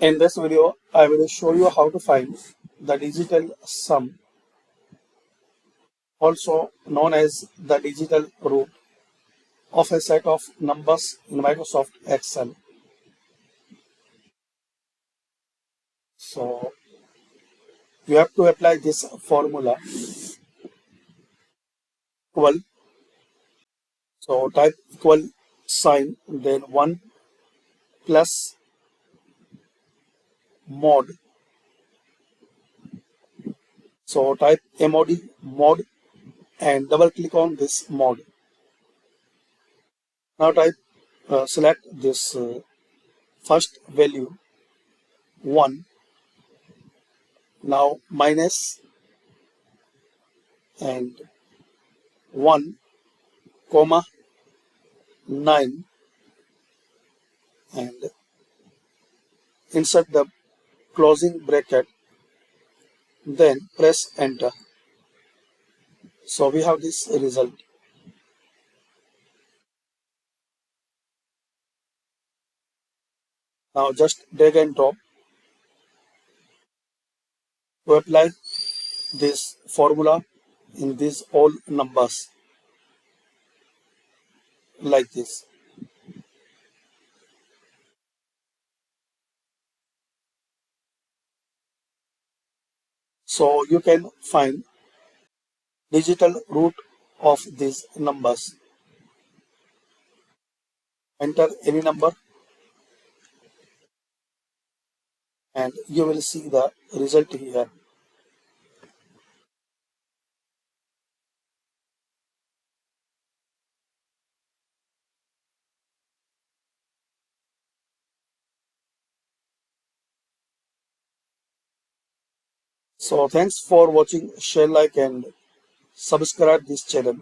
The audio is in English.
In this video, I will show you how to find the digital sum, also known as the digital root of a set of numbers in Microsoft Excel. So you have to apply this formula equal. So type equal sign, then 1 plus mod. So type mod and double click on this mod. Now select this first value 1. Now minus and 1 comma 9 and insert the closing bracket, then press enter. So we have this result. Now just drag and drop to apply this formula in these all numbers like this. So you can find digital root of these numbers. Enter any number and you will see the result here. So thanks for watching. Share, like and subscribe this channel.